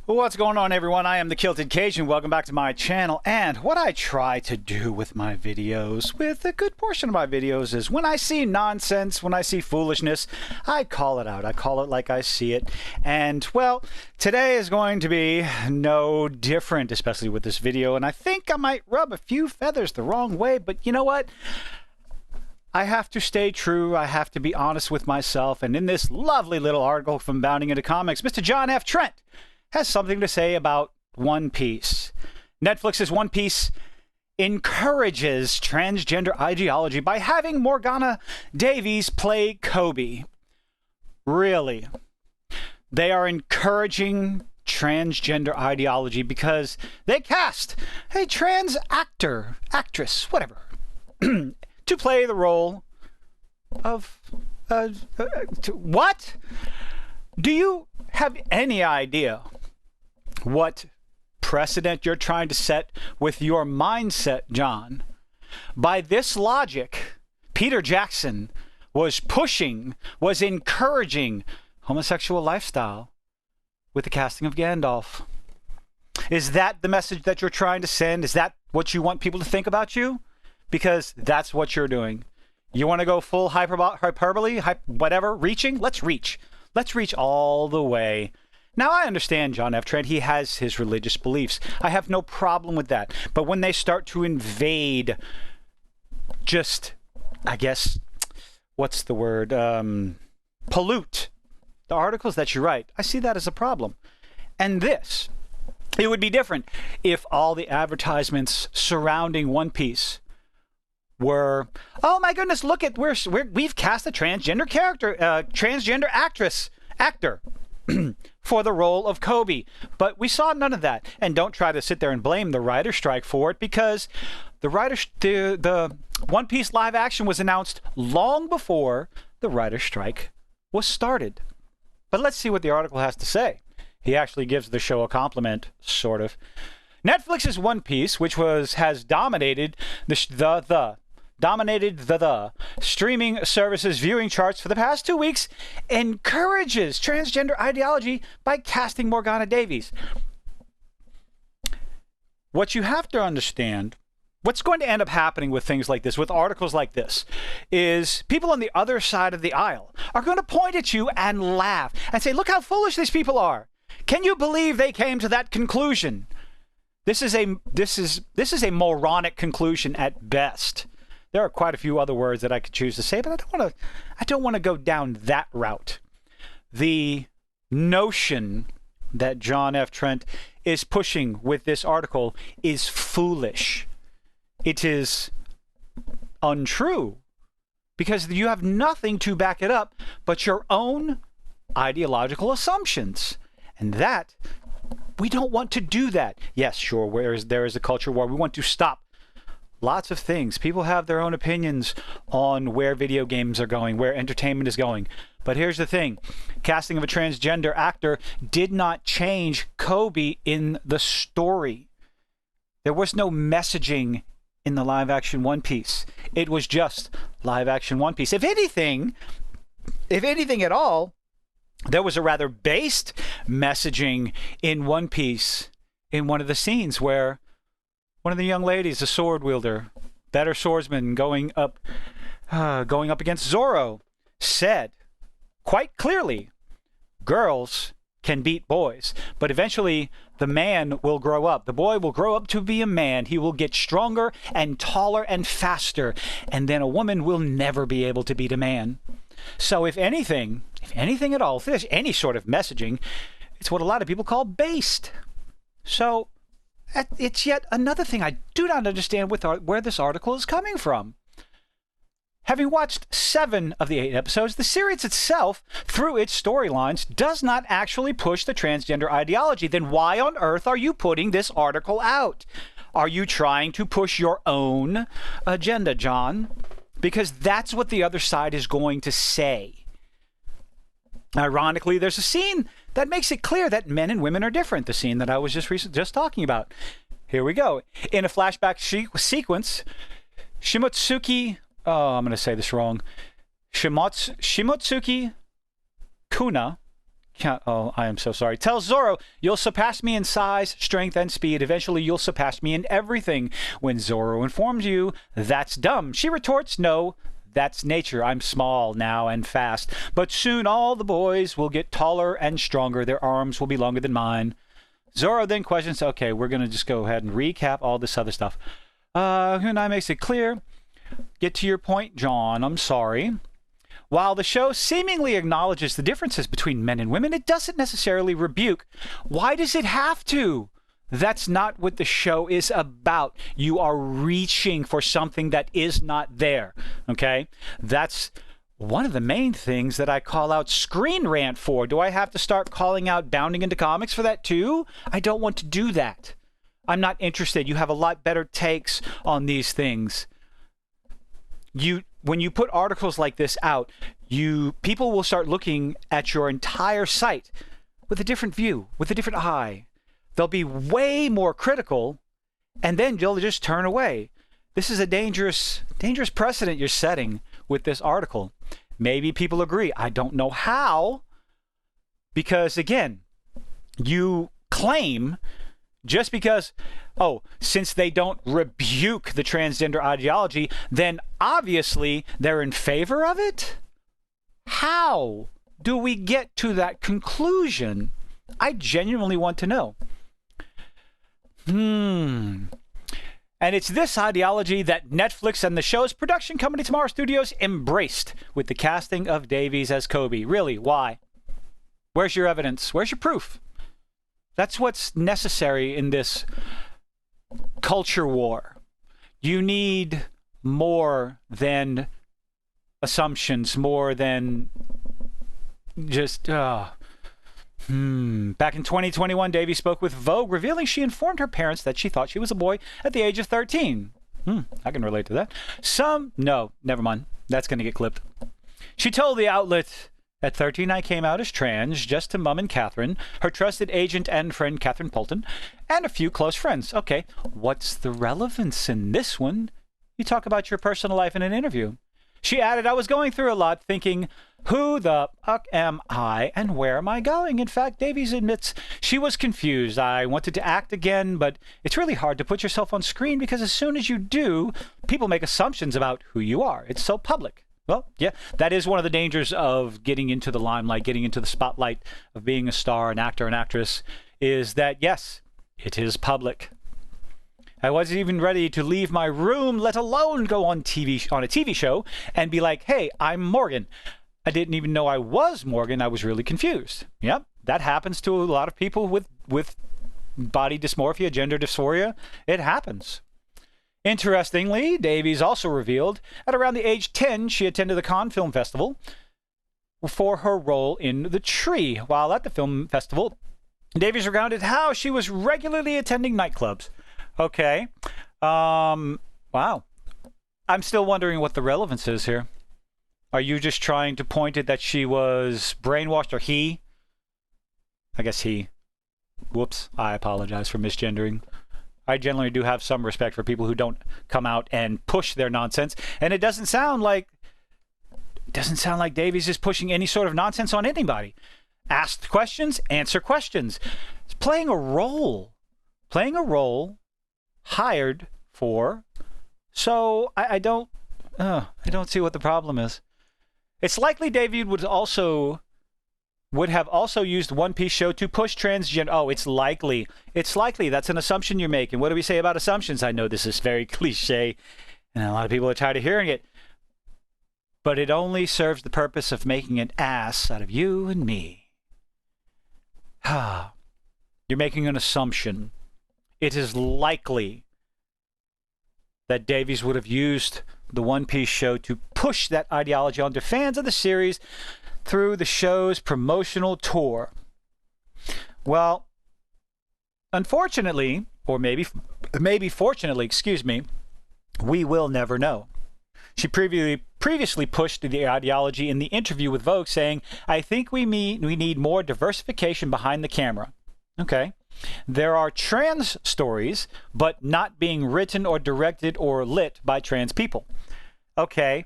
What's going on, everyone? I am the Kilted Cajun. Welcome back to my channel. And what I try to do with my videos, with a good portion of my videos, is when I see nonsense, when I see foolishness, I call it out. I call it like I see it. And, well, today is going to be no different, especially with this video. And I think I might rub a few feathers the wrong way, but you know what? I have to stay true. I have to be honest with myself. And in this lovely little article from Bounding Into Comics, Mr. John F. Trent has something to say about One Piece. Netflix's One Piece encourages transgender ideology by having Morgana Davies play Koby. Really? They are encouraging transgender ideology because they cast a trans actor, actress, whatever, to play the role of... what? Do you have any idea what precedent you're trying to set with your mindset, John? By this logic, Peter Jackson was encouraging homosexual lifestyle with the casting of Gandalf. Is that the message that you're trying to send? Is that what you want people to think about you? Because that's what you're doing. You want to go full hyperbole, whatever, reaching? Let's reach. Let's reach all the way. Now, I understand John F. Trent. He has his religious beliefs. I have no problem with that. But when they start to invade just, I guess, what's the word? Pollute the articles that you write, I see that as a problem. And this, it would be different if all the advertisements surrounding One Piece were, oh my goodness, look at, we've cast a transgender character, transgender actor for the role of Koby. But we saw none of that. And don't try to sit there and blame the writer's strike for it, because the One Piece live action was announced long before the writer's strike was started. But let's see what the article has to say. He actually gives the show a compliment, sort of. Netflix's One Piece, which has dominated the streaming services viewing charts for the past 2 weeks, encourages transgender ideology by casting Morgana Davies. What you have to understand, what's going to end up happening with things like this, with articles like this, is people on the other side of the aisle are going to point at you and laugh and say, look how foolish these people are. Can you believe they came to that conclusion? This is a moronic conclusion at best. There are quite a few other words that I could choose to say, but I don't want to go down that route. The notion that John F. Trent is pushing with this article is foolish. It is untrue, because you have nothing to back it up but your own ideological assumptions. And that, we don't want to do that. Yes, sure, there is a culture war. We want to stop lots of things. People have their own opinions on where video games are going, where entertainment is going. But here's the thing. Casting of a transgender actor did not change Koby in the story. There was no messaging in the live-action One Piece. It was just live-action One Piece. If anything at all, there was a rather based messaging in One Piece in one of the scenes where one of the young ladies, a sword wielder, better swordsman, going up against Zoro, said quite clearly, girls can beat boys, but eventually the man will grow up. The boy will grow up to be a man. He will get stronger and taller and faster, and then a woman will never be able to beat a man. So if anything at all, if there's any sort of messaging, it's what a lot of people call based. So it's yet another thing I do not understand where this article is coming from. Having watched 7 of the 8 episodes, the series itself, through its storylines, does not actually push the transgender ideology. Then why on earth are you putting this article out? Are you trying to push your own agenda, John? Because that's what the other side is going to say. Ironically, there's a scene that makes it clear that men and women are different. The scene that I was just talking about. Here we go. In a flashback sequence, Shimotsuki, oh, I'm going to say this wrong. Shimotsuki Kuna Yeah, oh, I am so sorry. Tells Zoro, you'll surpass me in size, strength, and speed. Eventually, you'll surpass me in everything. When Zoro informs you, that's dumb. She retorts, no, that's nature. I'm small now and fast. But soon all the boys will get taller and stronger. Their arms will be longer than mine. Zoro then questions, okay, we're going to just go ahead and recap all this other stuff. Kunai makes it clear. Get to your point, John. I'm sorry. While the show seemingly acknowledges the differences between men and women, it doesn't necessarily rebuke. Why does it have to? That's not what the show is about. You are reaching for something that is not there, okay? That's one of the main things that I call out Screen Rant for. Do I have to start calling out Bounding into Comics for that too? I don't want to do that. I'm not interested. You have a lot better takes on these things. When you put articles like this out, people will start looking at your entire site with a different view, with a different eye. They'll be way more critical, and then they'll just turn away. This is a dangerous precedent you're setting with this article. Maybe people agree. I don't know how, because again, you claim just because, since they don't rebuke the transgender ideology, then obviously they're in favor of it? How do we get to that conclusion? I genuinely want to know. And it's this ideology that Netflix and the show's production company Tomorrow Studios embraced with the casting of Davies as Kobe. Really, why? Where's your evidence? Where's your proof? That's what's necessary in this culture war. You need more than assumptions, more than just... Back in 2021, Davies spoke with Vogue, revealing she informed her parents that she thought she was a boy at the age of 13. I can relate to that. No, never mind. That's going to get clipped. She told the outlet... At 13, I came out as trans, just to Mum and Catherine, her trusted agent and friend Catherine Polton, and a few close friends. Okay, what's the relevance in this one? You talk about your personal life in an interview. She added, I was going through a lot thinking, who the fuck am I and where am I going? In fact, Davies admits she was confused. I wanted to act again, but it's really hard to put yourself on screen because as soon as you do, people make assumptions about who you are. It's so public. Well, yeah, that is one of the dangers of getting into the limelight, getting into the spotlight of being a star, an actor, an actress, is that, yes, it is public. I wasn't even ready to leave my room, let alone go on a TV show and be like, hey, I'm Morgan. I didn't even know I was Morgan. I was really confused. Yep, that happens to a lot of people with body dysmorphia, gender dysphoria. It happens. Interestingly, Davies also revealed at around the age 10, she attended the Cannes Film Festival for her role in The Tree. While at the film festival, Davies recounted how she was regularly attending nightclubs. Okay. Wow. I'm still wondering what the relevance is here. Are you just trying to point it that she was brainwashed, or he? I guess he. Whoops. I apologize for misgendering. I generally do have some respect for people who don't come out and push their nonsense. And it doesn't sound like Davies is pushing any sort of nonsense on anybody. Ask questions, answer questions. It's playing a role. Hired for. So I don't see what the problem is. It's likely Davies would have also used One Piece show to push transgender. Oh, it's likely. It's likely. That's an assumption you're making. What do we say about assumptions? I know this is very cliche, and a lot of people are tired of hearing it. But it only serves the purpose of making an ass out of you and me. You're making an assumption. It is likely that Davies would have used the One Piece show to push that ideology onto fans of the series through the show's promotional tour. Well, unfortunately, or maybe fortunately, excuse me, we will never know. She previously pushed the ideology in the interview with Vogue, saying, I think we need more diversification behind the camera. Okay. There are trans stories, but not being written or directed or lit by trans people. Okay.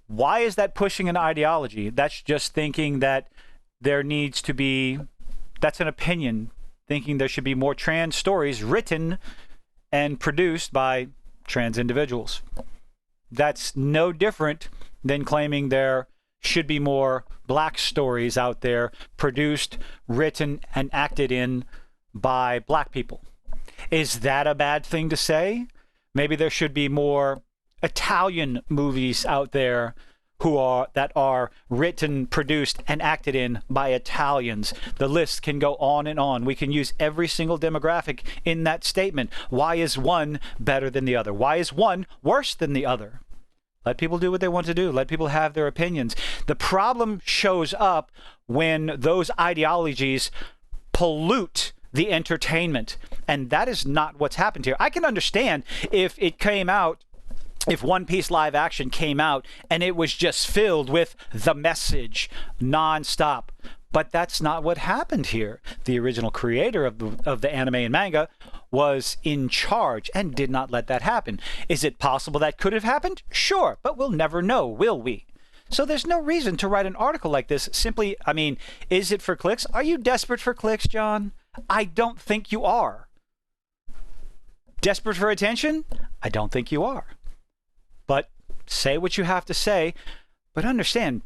Why is that pushing an ideology? That's just thinking that there needs to be, that's an opinion, thinking there should be more trans stories written and produced by trans individuals. That's no different than claiming there should be more black stories out there produced, written, and acted in by black people. Is that a bad thing to say? Maybe there should be more Italian movies out there that are written, produced, and acted in by Italians. The list can go on and on. We can use every single demographic in that statement. Why is one better than the other? Why is one worse than the other? Let people do what they want to do. Let people have their opinions. The problem shows up when those ideologies pollute the entertainment. And that is not what's happened here. I can understand if it came out, if One Piece live action came out and it was just filled with the message nonstop. But that's not what happened here. The original creator of the anime and manga was in charge and did not let that happen. Is it possible that could have happened? Sure, but we'll never know, will we? So there's no reason to write an article like this. Simply, I mean, is it for clicks? Are you desperate for clicks, John? I don't think you are. Desperate for attention? I don't think you are. But say what you have to say, but understand,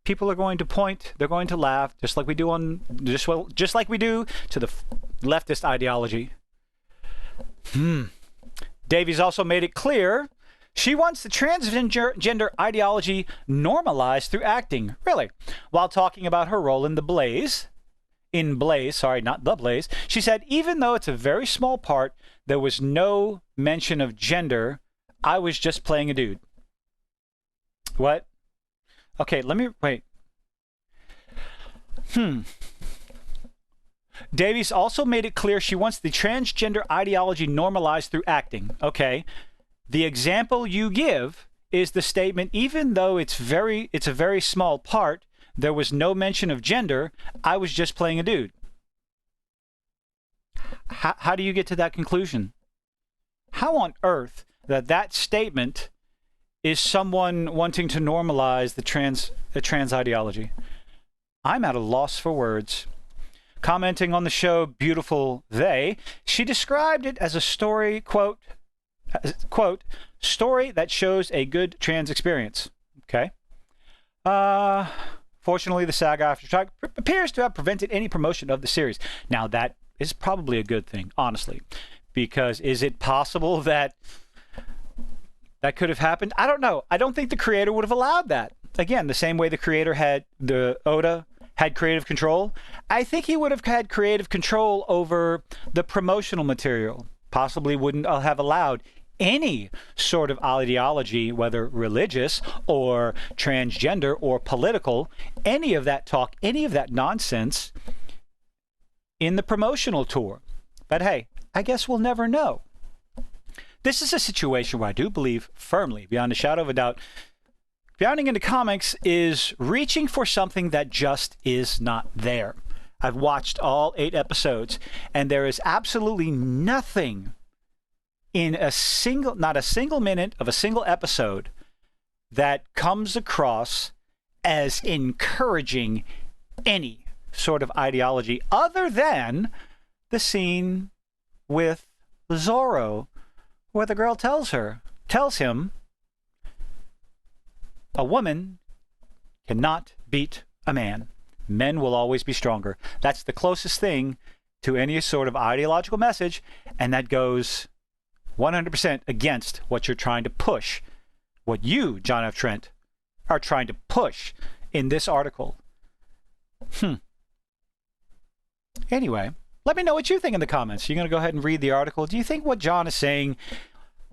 people are going to point, they're going to laugh, just like we do just like we do to the leftist ideology. Davies also made it clear she wants the transgender ideology normalized through acting. Really? While talking about her role in Blaze, not The Blaze, she said, even though it's a very small part, there was no mention of gender. I was just playing a dude. What? Okay, let me, wait. Davies also made it clear she wants the transgender ideology normalized through acting. Okay. The example you give is the statement, even though it's a very small part, there was no mention of gender, I was just playing a dude. How do you get to that conclusion? How on earth that statement is someone wanting to normalize the trans ideology? I'm at a loss for words. Commenting on the show Beautiful They, she described it as a story, quote, story that shows a good trans experience. Okay. Fortunately, the SAG-AFTRA appears to have prevented any promotion of the series. Now, that is probably a good thing, honestly, because is it possible that that could have happened? I don't know. I don't think the creator would have allowed that. Again, the same way the creator Oda had creative control, I think he would have had creative control over the promotional material. Possibly wouldn't have allowed any sort of ideology, whether religious or transgender or political, any of that talk, any of that nonsense in the promotional tour. But hey, I guess we'll never know. This is a situation where I do believe firmly, beyond a shadow of a doubt, Bounding into Comics is reaching for something that just is not there. I've watched all 8 episodes, and there is absolutely nothing in not a single minute of a single episode that comes across as encouraging any sort of ideology other than the scene with Zorro, where the girl tells him, a woman cannot beat a man. Men will always be stronger. That's the closest thing to any sort of ideological message, and that goes 100% against what you're trying to push, what you, John F. Trent, are trying to push in this article. Anyway, let me know what you think in the comments. You're going to go ahead and read the article. Do you think what John is saying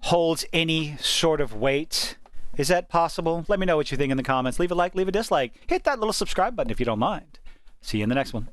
holds any sort of weight? Is that possible? Let me know what you think in the comments. Leave a like, leave a dislike. Hit that little subscribe button if you don't mind. See you in the next one.